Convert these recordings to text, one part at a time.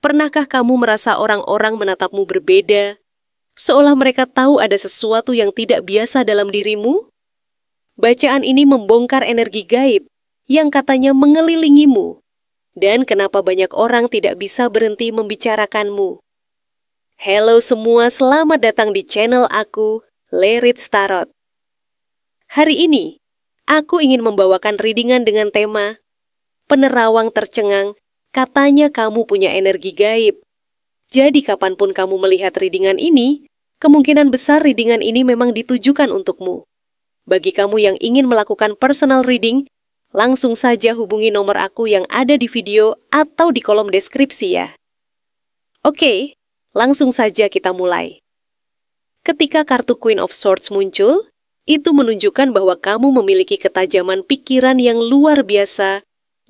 Pernahkah kamu merasa orang-orang menatapmu berbeda, seolah mereka tahu ada sesuatu yang tidak biasa dalam dirimu? Bacaan ini membongkar energi gaib yang katanya mengelilingimu, dan kenapa banyak orang tidak bisa berhenti membicarakanmu. Halo semua, selamat datang di channel aku, Lerits Tarot. Hari ini, aku ingin membawakan readingan dengan tema Penerawang Tercengang, katanya kamu punya energi gaib. Jadi kapanpun kamu melihat readingan ini, kemungkinan besar readingan ini memang ditujukan untukmu. Bagi kamu yang ingin melakukan personal reading, langsung saja hubungi nomor aku yang ada di video atau di kolom deskripsi ya. Oke, langsung saja kita mulai. Ketika kartu Queen of Swords muncul, itu menunjukkan bahwa kamu memiliki ketajaman pikiran yang luar biasa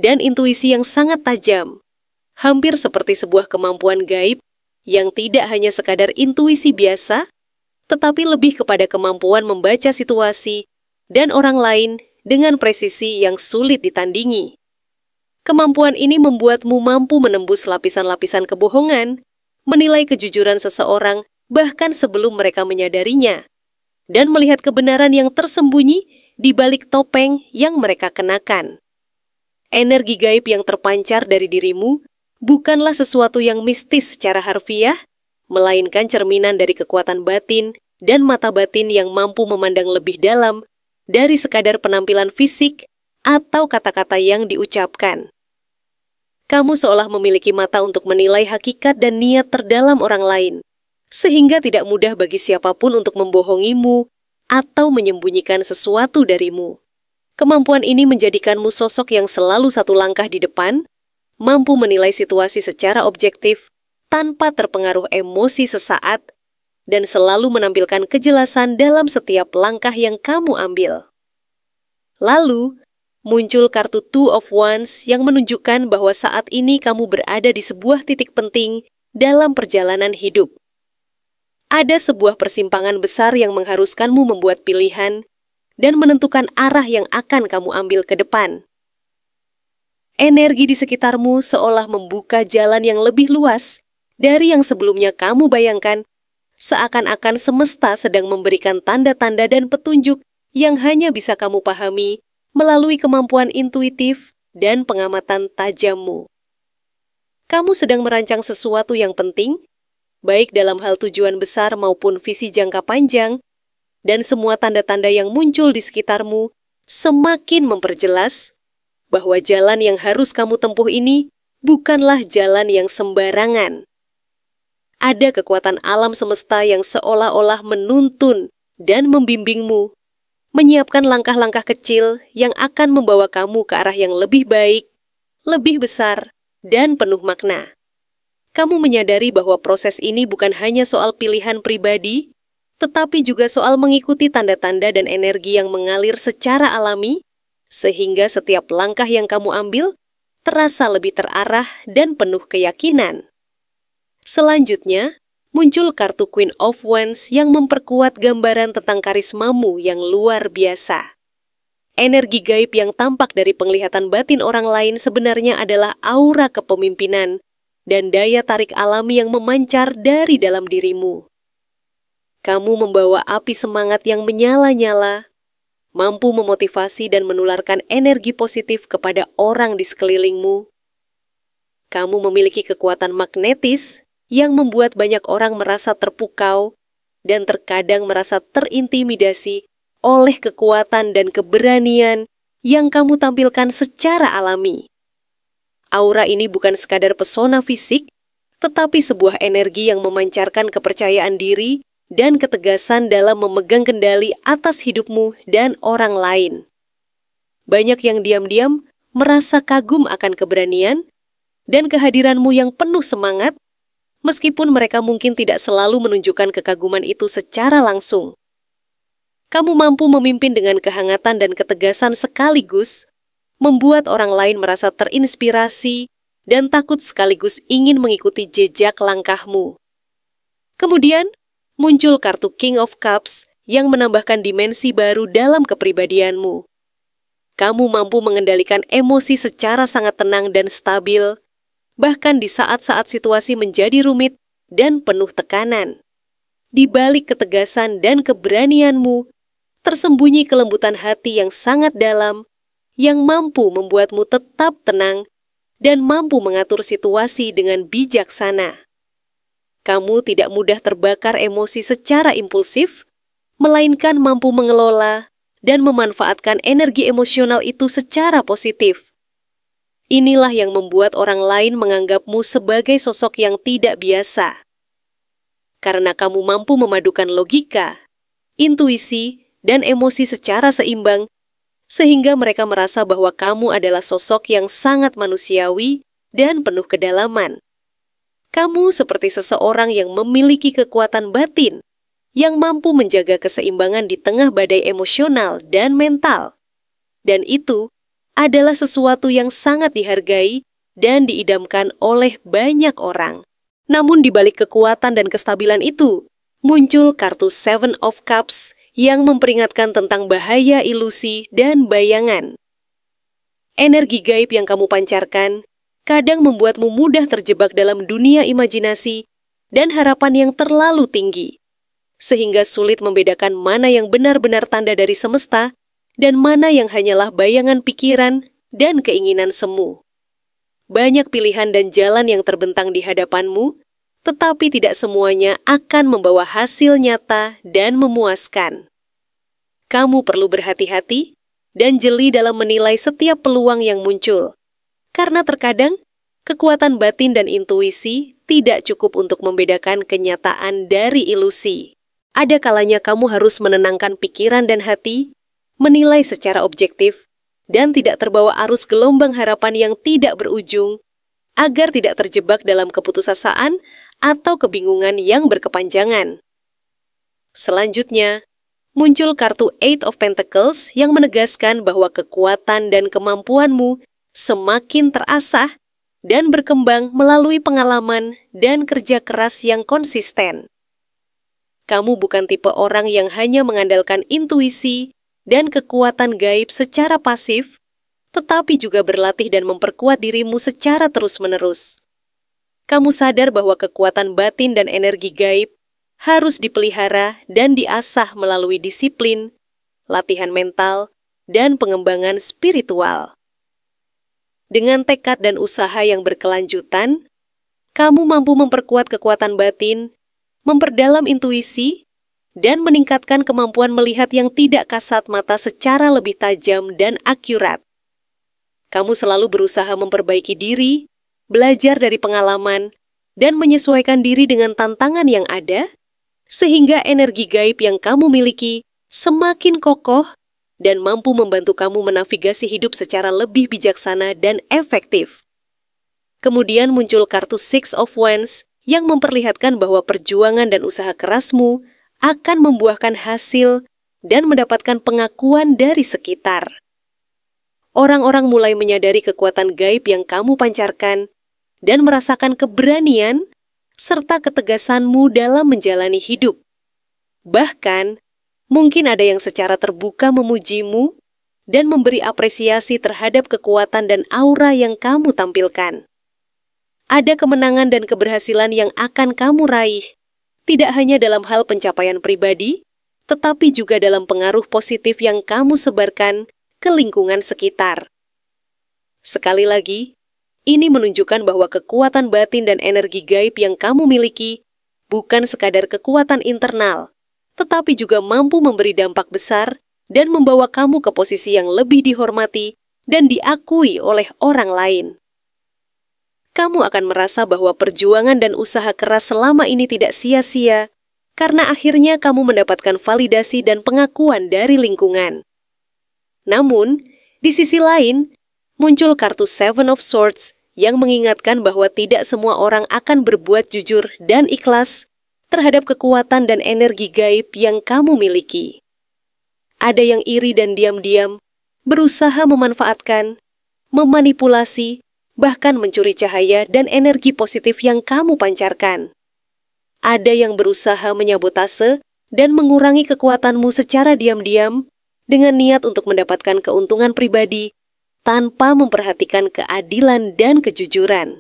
dan intuisi yang sangat tajam. Hampir seperti sebuah kemampuan gaib yang tidak hanya sekadar intuisi biasa, tetapi lebih kepada kemampuan membaca situasi dan orang lain dengan presisi yang sulit ditandingi. Kemampuan ini membuatmu mampu menembus lapisan-lapisan kebohongan, menilai kejujuran seseorang bahkan sebelum mereka menyadarinya, dan melihat kebenaran yang tersembunyi di balik topeng yang mereka kenakan. Energi gaib yang terpancar dari dirimu bukanlah sesuatu yang mistis secara harfiah, melainkan cerminan dari kekuatan batin dan mata batin yang mampu memandang lebih dalam dari sekadar penampilan fisik atau kata-kata yang diucapkan. Kamu seolah memiliki mata untuk menilai hakikat dan niat terdalam orang lain, sehingga tidak mudah bagi siapapun untuk membohongimu atau menyembunyikan sesuatu darimu. Kemampuan ini menjadikanmu sosok yang selalu satu langkah di depan, mampu menilai situasi secara objektif tanpa terpengaruh emosi sesaat, dan selalu menampilkan kejelasan dalam setiap langkah yang kamu ambil. Lalu, muncul kartu Two of Wands yang menunjukkan bahwa saat ini kamu berada di sebuah titik penting dalam perjalanan hidup. Ada sebuah persimpangan besar yang mengharuskanmu membuat pilihan dan menentukan arah yang akan kamu ambil ke depan. Energi di sekitarmu seolah membuka jalan yang lebih luas dari yang sebelumnya kamu bayangkan, seakan-akan semesta sedang memberikan tanda-tanda dan petunjuk yang hanya bisa kamu pahami melalui kemampuan intuitif dan pengamatan tajammu. Kamu sedang merancang sesuatu yang penting, baik dalam hal tujuan besar maupun visi jangka panjang, dan semua tanda-tanda yang muncul di sekitarmu semakin memperjelas bahwa jalan yang harus kamu tempuh ini bukanlah jalan yang sembarangan. Ada kekuatan alam semesta yang seolah-olah menuntun dan membimbingmu, menyiapkan langkah-langkah kecil yang akan membawa kamu ke arah yang lebih baik, lebih besar, dan penuh makna. Kamu menyadari bahwa proses ini bukan hanya soal pilihan pribadi, tetapi juga soal mengikuti tanda-tanda dan energi yang mengalir secara alami, sehingga setiap langkah yang kamu ambil terasa lebih terarah dan penuh keyakinan. Selanjutnya, muncul kartu Queen of Wands yang memperkuat gambaran tentang karismamu yang luar biasa. Energi gaib yang tampak dari penglihatan batin orang lain sebenarnya adalah aura kepemimpinan dan daya tarik alami yang memancar dari dalam dirimu. Kamu membawa api semangat yang menyala-nyala, mampu memotivasi dan menularkan energi positif kepada orang di sekelilingmu. Kamu memiliki kekuatan magnetis yang membuat banyak orang merasa terpukau dan terkadang merasa terintimidasi oleh kekuatan dan keberanian yang kamu tampilkan secara alami. Aura ini bukan sekadar pesona fisik, tetapi sebuah energi yang memancarkan kepercayaan diri dan ketegasan dalam memegang kendali atas hidupmu dan orang lain. Banyak yang diam-diam merasa kagum akan keberanian dan kehadiranmu yang penuh semangat, meskipun mereka mungkin tidak selalu menunjukkan kekaguman itu secara langsung. Kamu mampu memimpin dengan kehangatan dan ketegasan sekaligus, membuat orang lain merasa terinspirasi dan takut sekaligus ingin mengikuti jejak langkahmu. Kemudian, muncul kartu King of Cups yang menambahkan dimensi baru dalam kepribadianmu. Kamu mampu mengendalikan emosi secara sangat tenang dan stabil, bahkan di saat-saat situasi menjadi rumit dan penuh tekanan. Di balik ketegasan dan keberanianmu, tersembunyi kelembutan hati yang sangat dalam, yang mampu membuatmu tetap tenang dan mampu mengatur situasi dengan bijaksana. Kamu tidak mudah terbakar emosi secara impulsif, melainkan mampu mengelola dan memanfaatkan energi emosional itu secara positif. Inilah yang membuat orang lain menganggapmu sebagai sosok yang tidak biasa. Karena kamu mampu memadukan logika, intuisi, dan emosi secara seimbang, sehingga mereka merasa bahwa kamu adalah sosok yang sangat manusiawi dan penuh kedalaman. Kamu seperti seseorang yang memiliki kekuatan batin, yang mampu menjaga keseimbangan di tengah badai emosional dan mental. Dan itu adalah sesuatu yang sangat dihargai dan diidamkan oleh banyak orang. Namun di balik kekuatan dan kestabilan itu, muncul kartu Seven of Cups yang memperingatkan tentang bahaya ilusi dan bayangan. Energi gaib yang kamu pancarkan kadang membuatmu mudah terjebak dalam dunia imajinasi dan harapan yang terlalu tinggi, sehingga sulit membedakan mana yang benar-benar tanda dari semesta dan mana yang hanyalah bayangan pikiran dan keinginan semu. Banyak pilihan dan jalan yang terbentang di hadapanmu, tetapi tidak semuanya akan membawa hasil nyata dan memuaskan. Kamu perlu berhati-hati dan jeli dalam menilai setiap peluang yang muncul, karena terkadang kekuatan batin dan intuisi tidak cukup untuk membedakan kenyataan dari ilusi. Ada kalanya kamu harus menenangkan pikiran dan hati, menilai secara objektif, dan tidak terbawa arus gelombang harapan yang tidak berujung, agar tidak terjebak dalam keputusasaan atau kebingungan yang berkepanjangan. Selanjutnya, muncul kartu Eight of Pentacles yang menegaskan bahwa kekuatan dan kemampuanmu semakin terasah dan berkembang melalui pengalaman dan kerja keras yang konsisten. Kamu bukan tipe orang yang hanya mengandalkan intuisi dan kekuatan gaib secara pasif, tetapi juga berlatih dan memperkuat dirimu secara terus-menerus. Kamu sadar bahwa kekuatan batin dan energi gaib harus dipelihara dan diasah melalui disiplin, latihan mental, dan pengembangan spiritual. Dengan tekad dan usaha yang berkelanjutan, kamu mampu memperkuat kekuatan batin, memperdalam intuisi, dan meningkatkan kemampuan melihat yang tidak kasat mata secara lebih tajam dan akurat. Kamu selalu berusaha memperbaiki diri, belajar dari pengalaman, dan menyesuaikan diri dengan tantangan yang ada, sehingga energi gaib yang kamu miliki semakin kokoh dan mampu membantu kamu menavigasi hidup secara lebih bijaksana dan efektif. Kemudian muncul kartu Six of Wands yang memperlihatkan bahwa perjuangan dan usaha kerasmu akan membuahkan hasil dan mendapatkan pengakuan dari sekitar. Orang-orang mulai menyadari kekuatan gaib yang kamu pancarkan dan merasakan keberanian serta ketegasanmu dalam menjalani hidup. Bahkan, mungkin ada yang secara terbuka memujimu dan memberi apresiasi terhadap kekuatan dan aura yang kamu tampilkan. Ada kemenangan dan keberhasilan yang akan kamu raih, tidak hanya dalam hal pencapaian pribadi, tetapi juga dalam pengaruh positif yang kamu sebarkan ke lingkungan sekitar. Sekali lagi, ini menunjukkan bahwa kekuatan batin dan energi gaib yang kamu miliki bukan sekadar kekuatan internal, tetapi juga mampu memberi dampak besar dan membawa kamu ke posisi yang lebih dihormati dan diakui oleh orang lain. Kamu akan merasa bahwa perjuangan dan usaha keras selama ini tidak sia-sia, karena akhirnya kamu mendapatkan validasi dan pengakuan dari lingkungan. Namun, di sisi lain, muncul kartu Seven of Swords yang mengingatkan bahwa tidak semua orang akan berbuat jujur dan ikhlas terhadap kekuatan dan energi gaib yang kamu miliki. Ada yang iri dan diam-diam, berusaha memanfaatkan, memanipulasi, bahkan mencuri cahaya dan energi positif yang kamu pancarkan. Ada yang berusaha menyabotase dan mengurangi kekuatanmu secara diam-diam dengan niat untuk mendapatkan keuntungan pribadi tanpa memperhatikan keadilan dan kejujuran.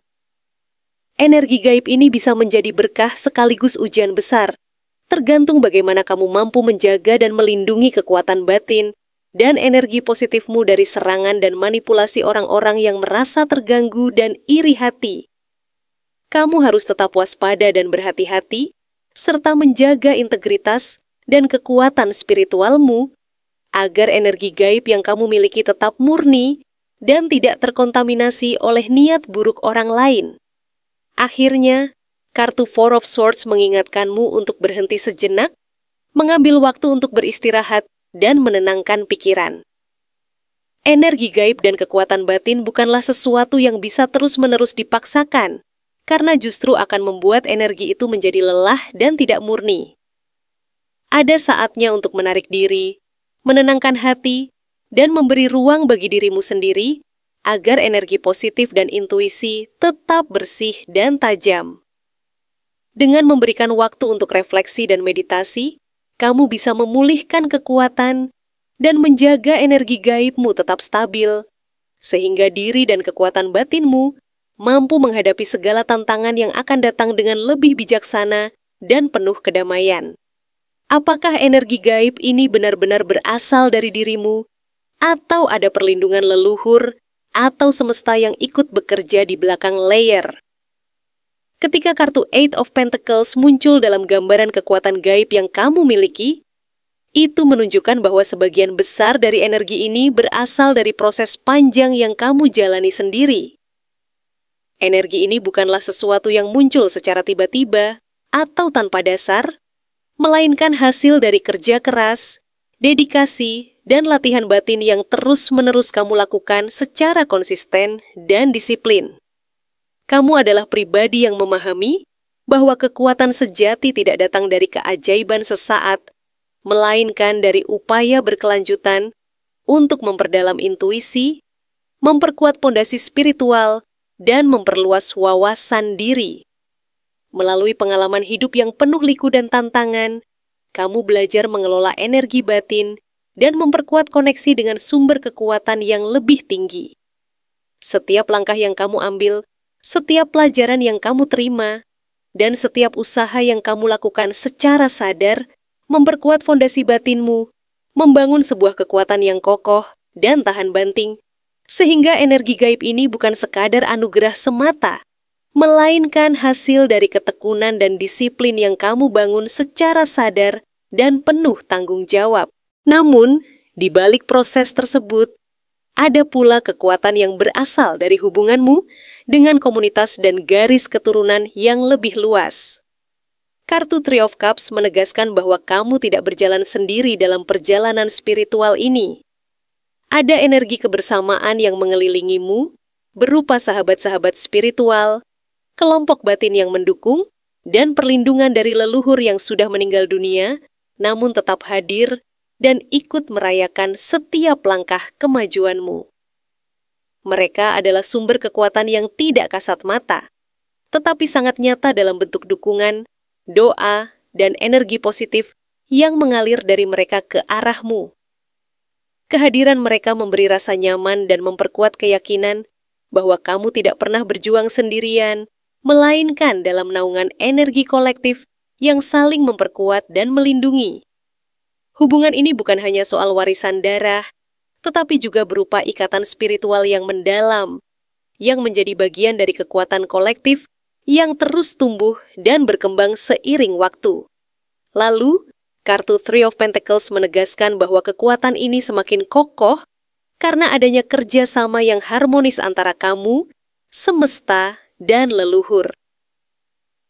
Energi gaib ini bisa menjadi berkah sekaligus ujian besar, tergantung bagaimana kamu mampu menjaga dan melindungi kekuatan batin dan energi positifmu dari serangan dan manipulasi orang-orang yang merasa terganggu dan iri hati. Kamu harus tetap waspada dan berhati-hati, serta menjaga integritas dan kekuatan spiritualmu, agar energi gaib yang kamu miliki tetap murni dan tidak terkontaminasi oleh niat buruk orang lain. Akhirnya, kartu Four of Swords mengingatkanmu untuk berhenti sejenak, mengambil waktu untuk beristirahat dan menenangkan pikiran. Energi gaib dan kekuatan batin bukanlah sesuatu yang bisa terus-menerus dipaksakan, karena justru akan membuat energi itu menjadi lelah dan tidak murni. Ada saatnya untuk menarik diri, menenangkan hati, dan memberi ruang bagi dirimu sendiri agar energi positif dan intuisi tetap bersih dan tajam. Dengan memberikan waktu untuk refleksi dan meditasi, kamu bisa memulihkan kekuatan dan menjaga energi gaibmu tetap stabil, sehingga diri dan kekuatan batinmu mampu menghadapi segala tantangan yang akan datang dengan lebih bijaksana dan penuh kedamaian. Apakah energi gaib ini benar-benar berasal dari dirimu, atau ada perlindungan leluhur, atau semesta yang ikut bekerja di belakang layar? Ketika kartu Eight of Pentacles muncul dalam gambaran kekuatan gaib yang kamu miliki, itu menunjukkan bahwa sebagian besar dari energi ini berasal dari proses panjang yang kamu jalani sendiri. Energi ini bukanlah sesuatu yang muncul secara tiba-tiba atau tanpa dasar, melainkan hasil dari kerja keras, dedikasi, dan latihan batin yang terus-menerus kamu lakukan secara konsisten dan disiplin. Kamu adalah pribadi yang memahami bahwa kekuatan sejati tidak datang dari keajaiban sesaat, melainkan dari upaya berkelanjutan untuk memperdalam intuisi, memperkuat pondasi spiritual, dan memperluas wawasan diri. Melalui pengalaman hidup yang penuh liku dan tantangan, kamu belajar mengelola energi batin dan memperkuat koneksi dengan sumber kekuatan yang lebih tinggi. Setiap langkah yang kamu ambil, setiap pelajaran yang kamu terima, dan setiap usaha yang kamu lakukan secara sadar memperkuat fondasi batinmu, membangun sebuah kekuatan yang kokoh dan tahan banting, sehingga energi gaib ini bukan sekadar anugerah semata, melainkan hasil dari ketekunan dan disiplin yang kamu bangun secara sadar dan penuh tanggung jawab. Namun, di balik proses tersebut, ada pula kekuatan yang berasal dari hubunganmu dengan komunitas dan garis keturunan yang lebih luas. Kartu Three of Cups menegaskan bahwa kamu tidak berjalan sendiri dalam perjalanan spiritual ini. Ada energi kebersamaan yang mengelilingimu, berupa sahabat-sahabat spiritual, kelompok batin yang mendukung, dan perlindungan dari leluhur yang sudah meninggal dunia, namun tetap hadir dan ikut merayakan setiap langkah kemajuanmu. Mereka adalah sumber kekuatan yang tidak kasat mata, tetapi sangat nyata dalam bentuk dukungan, doa, dan energi positif yang mengalir dari mereka ke arahmu. Kehadiran mereka memberi rasa nyaman dan memperkuat keyakinan bahwa kamu tidak pernah berjuang sendirian, melainkan dalam naungan energi kolektif yang saling memperkuat dan melindungi. Hubungan ini bukan hanya soal warisan darah, tetapi juga berupa ikatan spiritual yang mendalam, yang menjadi bagian dari kekuatan kolektif yang terus tumbuh dan berkembang seiring waktu. Lalu, kartu Three of Pentacles menegaskan bahwa kekuatan ini semakin kokoh karena adanya kerjasama yang harmonis antara kamu, semesta, dan leluhur.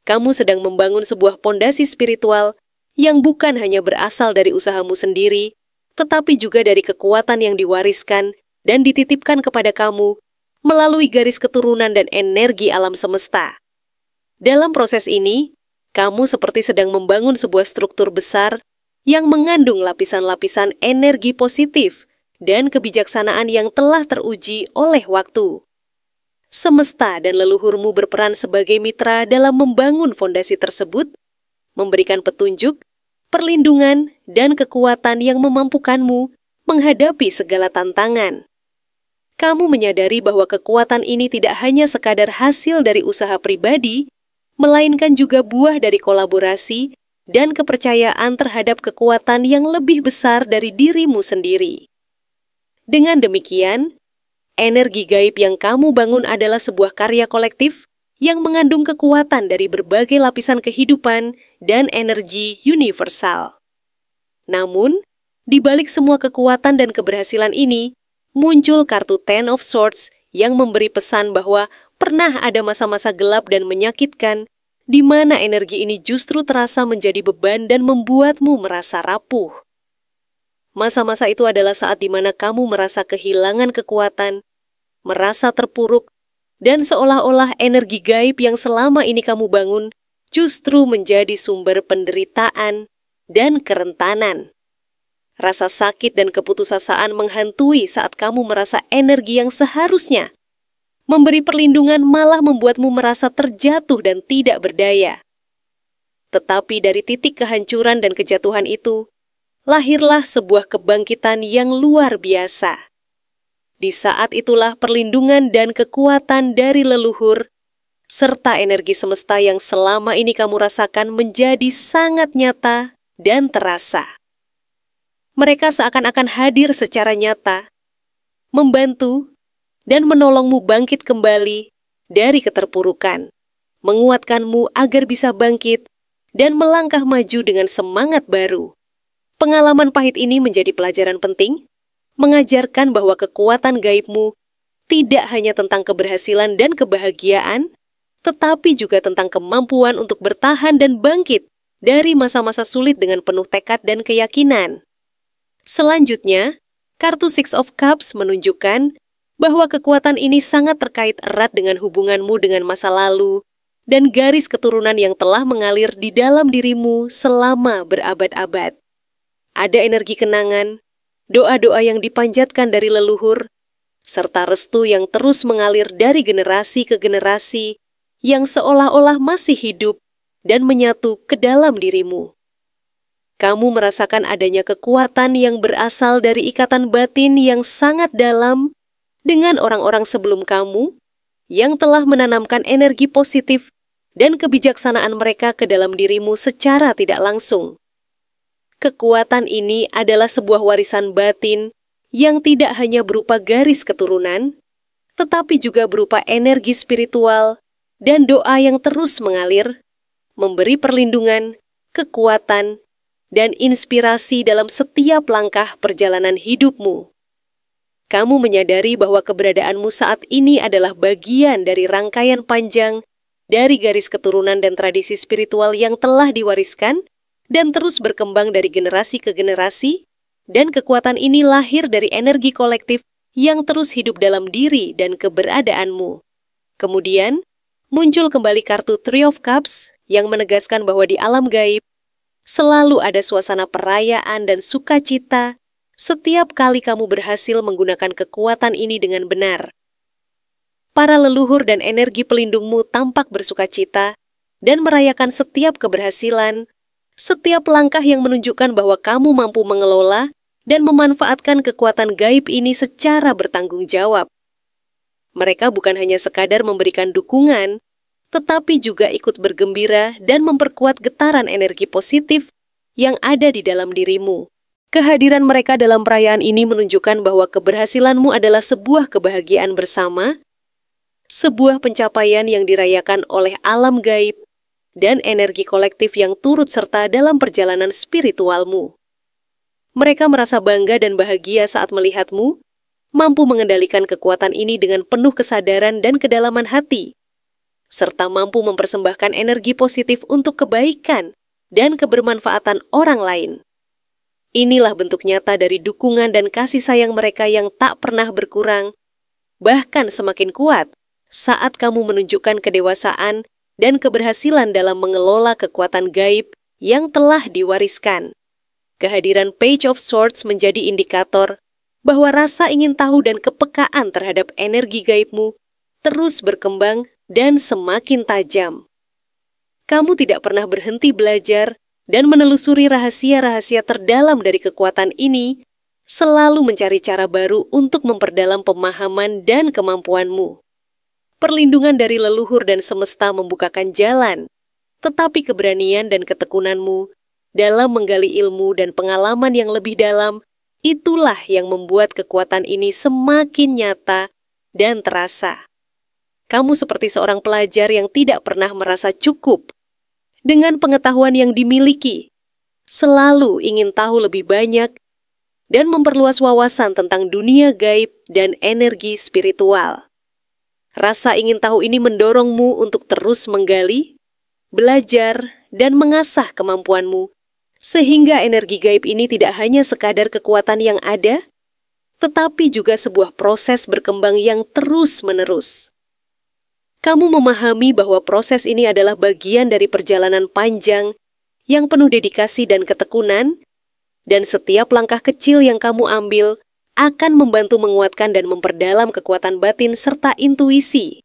Kamu sedang membangun sebuah pondasi spiritual yang bukan hanya berasal dari usahamu sendiri, tetapi juga dari kekuatan yang diwariskan dan dititipkan kepada kamu melalui garis keturunan dan energi alam semesta. Dalam proses ini, kamu seperti sedang membangun sebuah struktur besar yang mengandung lapisan-lapisan energi positif dan kebijaksanaan yang telah teruji oleh waktu. Semesta dan leluhurmu berperan sebagai mitra dalam membangun fondasi tersebut, memberikan petunjuk, perlindungan, dan kekuatan yang memampukanmu menghadapi segala tantangan. kamu menyadari bahwa kekuatan ini tidak hanya sekadar hasil dari usaha pribadi, melainkan juga buah dari kolaborasi dan kepercayaan terhadap kekuatan yang lebih besar dari dirimu sendiri. Dengan demikian, energi gaib yang kamu bangun adalah sebuah karya kolektif yang mengandung kekuatan dari berbagai lapisan kehidupan dan energi universal. Namun, di balik semua kekuatan dan keberhasilan ini, muncul kartu Ten of Swords yang memberi pesan bahwa pernah ada masa-masa gelap dan menyakitkan, di mana energi ini justru terasa menjadi beban dan membuatmu merasa rapuh. Masa-masa itu adalah saat di mana kamu merasa kehilangan kekuatan, merasa terpuruk, dan seolah-olah energi gaib yang selama ini kamu bangun justru menjadi sumber penderitaan dan kerentanan. Rasa sakit dan keputusasaan menghantui saat kamu merasa energi yang seharusnya memberi perlindungan malah membuatmu merasa terjatuh dan tidak berdaya. Tetapi dari titik kehancuran dan kejatuhan itu, lahirlah sebuah kebangkitan yang luar biasa. Di saat itulah perlindungan dan kekuatan dari leluhur, serta energi semesta yang selama ini kamu rasakan menjadi sangat nyata dan terasa. Mereka seakan-akan hadir secara nyata, membantu dan menolongmu bangkit kembali dari keterpurukan, menguatkanmu agar bisa bangkit dan melangkah maju dengan semangat baru. Pengalaman pahit ini menjadi pelajaran penting, mengajarkan bahwa kekuatan gaibmu tidak hanya tentang keberhasilan dan kebahagiaan, tetapi juga tentang kemampuan untuk bertahan dan bangkit dari masa-masa sulit dengan penuh tekad dan keyakinan. Selanjutnya, kartu Six of Cups menunjukkan bahwa kekuatan ini sangat terkait erat dengan hubunganmu dengan masa lalu dan garis keturunan yang telah mengalir di dalam dirimu selama berabad-abad. Ada energi kenangan, doa-doa yang dipanjatkan dari leluhur, serta restu yang terus mengalir dari generasi ke generasi yang seolah-olah masih hidup dan menyatu ke dalam dirimu. Kamu merasakan adanya kekuatan yang berasal dari ikatan batin yang sangat dalam dengan orang-orang sebelum kamu yang telah menanamkan energi positif dan kebijaksanaan mereka ke dalam dirimu secara tidak langsung. Kekuatan ini adalah sebuah warisan batin yang tidak hanya berupa garis keturunan, tetapi juga berupa energi spiritual dan doa yang terus mengalir, memberi perlindungan, kekuatan, dan inspirasi dalam setiap langkah perjalanan hidupmu. Kamu menyadari bahwa keberadaanmu saat ini adalah bagian dari rangkaian panjang dari garis keturunan dan tradisi spiritual yang telah diwariskan dan terus berkembang dari generasi ke generasi, dan kekuatan ini lahir dari energi kolektif yang terus hidup dalam diri dan keberadaanmu. Kemudian, muncul kembali kartu Three of Cups yang menegaskan bahwa di alam gaib, selalu ada suasana perayaan dan sukacita setiap kali kamu berhasil menggunakan kekuatan ini dengan benar. Para leluhur dan energi pelindungmu tampak bersukacita dan merayakan setiap keberhasilan, setiap langkah yang menunjukkan bahwa kamu mampu mengelola dan memanfaatkan kekuatan gaib ini secara bertanggung jawab. Mereka bukan hanya sekadar memberikan dukungan, tetapi juga ikut bergembira dan memperkuat getaran energi positif yang ada di dalam dirimu. Kehadiran mereka dalam perayaan ini menunjukkan bahwa keberhasilanmu adalah sebuah kebahagiaan bersama, sebuah pencapaian yang dirayakan oleh alam gaib, dan energi kolektif yang turut serta dalam perjalanan spiritualmu. Mereka merasa bangga dan bahagia saat melihatmu mampu mengendalikan kekuatan ini dengan penuh kesadaran dan kedalaman hati, serta mampu mempersembahkan energi positif untuk kebaikan dan kebermanfaatan orang lain. Inilah bentuk nyata dari dukungan dan kasih sayang mereka yang tak pernah berkurang, bahkan semakin kuat saat kamu menunjukkan kedewasaan dan keberhasilan dalam mengelola kekuatan gaib yang telah diwariskan. Kehadiran Page of Swords menjadi indikator bahwa rasa ingin tahu dan kepekaan terhadap energi gaibmu terus berkembang dan semakin tajam. Kamu tidak pernah berhenti belajar dan menelusuri rahasia-rahasia terdalam dari kekuatan ini selalu mencari cara baru untuk memperdalam pemahaman dan kemampuanmu. Perlindungan dari leluhur dan semesta membukakan jalan, tetapi keberanian dan ketekunanmu dalam menggali ilmu dan pengalaman yang lebih dalam, itulah yang membuat kekuatan ini semakin nyata dan terasa. Kamu seperti seorang pelajar yang tidak pernah merasa cukup. Dengan pengetahuan yang dimiliki, selalu ingin tahu lebih banyak dan memperluas wawasan tentang dunia gaib dan energi spiritual. Rasa ingin tahu ini mendorongmu untuk terus menggali, belajar, dan mengasah kemampuanmu, sehingga energi gaib ini tidak hanya sekadar kekuatan yang ada, tetapi juga sebuah proses berkembang yang terus-menerus. Kamu memahami bahwa proses ini adalah bagian dari perjalanan panjang yang penuh dedikasi dan ketekunan, dan setiap langkah kecil yang kamu ambil akan membantu menguatkan dan memperdalam kekuatan batin serta intuisi.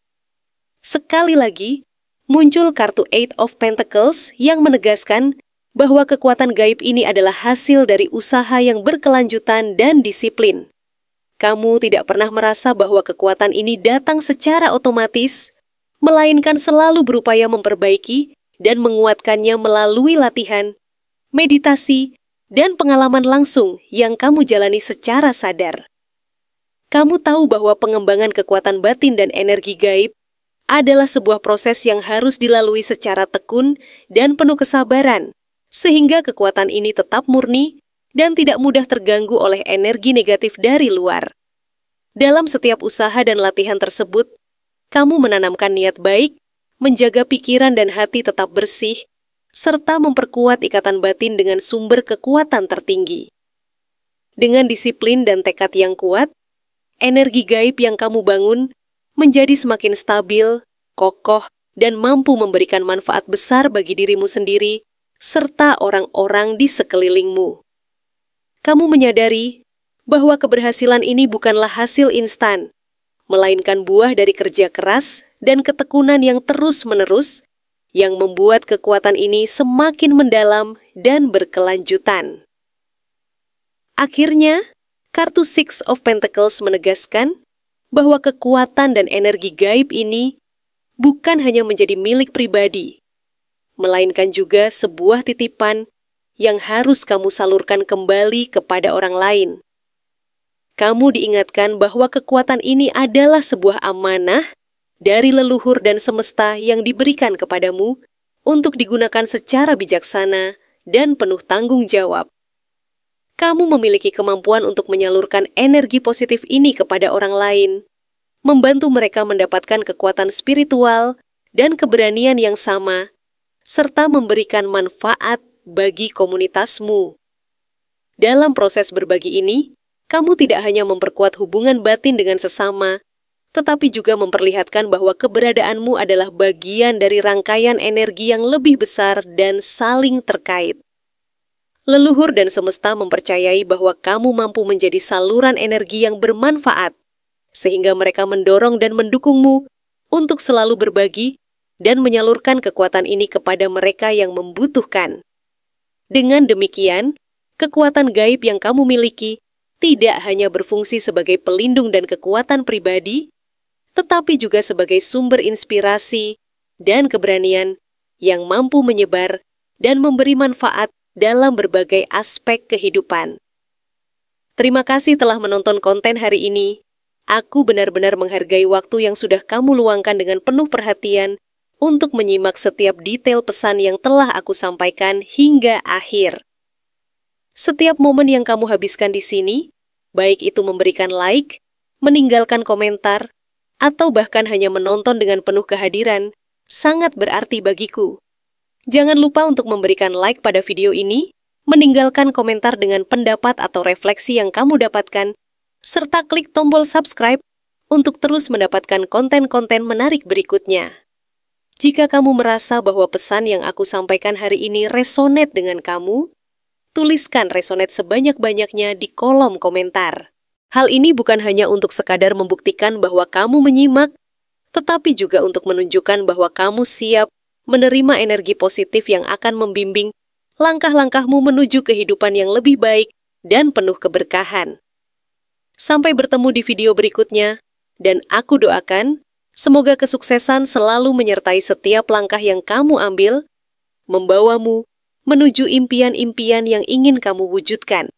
Sekali lagi, muncul kartu Eight of Pentacles yang menegaskan bahwa kekuatan gaib ini adalah hasil dari usaha yang berkelanjutan dan disiplin. Kamu tidak pernah merasa bahwa kekuatan ini datang secara otomatis, melainkan selalu berupaya memperbaiki dan menguatkannya melalui latihan, meditasi, dan pengalaman langsung yang kamu jalani secara sadar. Kamu tahu bahwa pengembangan kekuatan batin dan energi gaib adalah sebuah proses yang harus dilalui secara tekun dan penuh kesabaran, sehingga kekuatan ini tetap murni dan tidak mudah terganggu oleh energi negatif dari luar. Dalam setiap usaha dan latihan tersebut, kamu menanamkan niat baik, menjaga pikiran dan hati tetap bersih, serta memperkuat ikatan batin dengan sumber kekuatan tertinggi. Dengan disiplin dan tekad yang kuat, energi gaib yang kamu bangun menjadi semakin stabil, kokoh, dan mampu memberikan manfaat besar bagi dirimu sendiri serta orang-orang di sekelilingmu. Kamu menyadari bahwa keberhasilan ini bukanlah hasil instan, melainkan buah dari kerja keras dan ketekunan yang terus-menerus yang membuat kekuatan ini semakin mendalam dan berkelanjutan. Akhirnya, kartu Six of Pentacles menegaskan bahwa kekuatan dan energi gaib ini bukan hanya menjadi milik pribadi, melainkan juga sebuah titipan yang harus kamu salurkan kembali kepada orang lain. Kamu diingatkan bahwa kekuatan ini adalah sebuah amanah dari leluhur dan semesta yang diberikan kepadamu untuk digunakan secara bijaksana dan penuh tanggung jawab. Kamu memiliki kemampuan untuk menyalurkan energi positif ini kepada orang lain, membantu mereka mendapatkan kekuatan spiritual dan keberanian yang sama, serta memberikan manfaat bagi komunitasmu. Dalam proses berbagi ini, kamu tidak hanya memperkuat hubungan batin dengan sesama, tetapi juga memperlihatkan bahwa keberadaanmu adalah bagian dari rangkaian energi yang lebih besar dan saling terkait. Leluhur dan semesta mempercayai bahwa kamu mampu menjadi saluran energi yang bermanfaat, sehingga mereka mendorong dan mendukungmu untuk selalu berbagi dan menyalurkan kekuatan ini kepada mereka yang membutuhkan. Dengan demikian, kekuatan gaib yang kamu miliki tidak hanya berfungsi sebagai pelindung dan kekuatan pribadi, tetapi juga sebagai sumber inspirasi dan keberanian yang mampu menyebar dan memberi manfaat dalam berbagai aspek kehidupan. Terima kasih telah menonton konten hari ini. Aku benar-benar menghargai waktu yang sudah kamu luangkan dengan penuh perhatian untuk menyimak setiap detail pesan yang telah aku sampaikan hingga akhir. Setiap momen yang kamu habiskan di sini, baik itu memberikan like, meninggalkan komentar, atau bahkan hanya menonton dengan penuh kehadiran, sangat berarti bagiku. Jangan lupa untuk memberikan like pada video ini, meninggalkan komentar dengan pendapat atau refleksi yang kamu dapatkan, serta klik tombol subscribe untuk terus mendapatkan konten-konten menarik berikutnya. Jika kamu merasa bahwa pesan yang aku sampaikan hari ini resonate dengan kamu, tuliskan resonate sebanyak-banyaknya di kolom komentar. Hal ini bukan hanya untuk sekadar membuktikan bahwa kamu menyimak, tetapi juga untuk menunjukkan bahwa kamu siap menerima energi positif yang akan membimbing langkah-langkahmu menuju kehidupan yang lebih baik dan penuh keberkahan. Sampai bertemu di video berikutnya, dan aku doakan semoga kesuksesan selalu menyertai setiap langkah yang kamu ambil, membawamu menuju impian-impian yang ingin kamu wujudkan.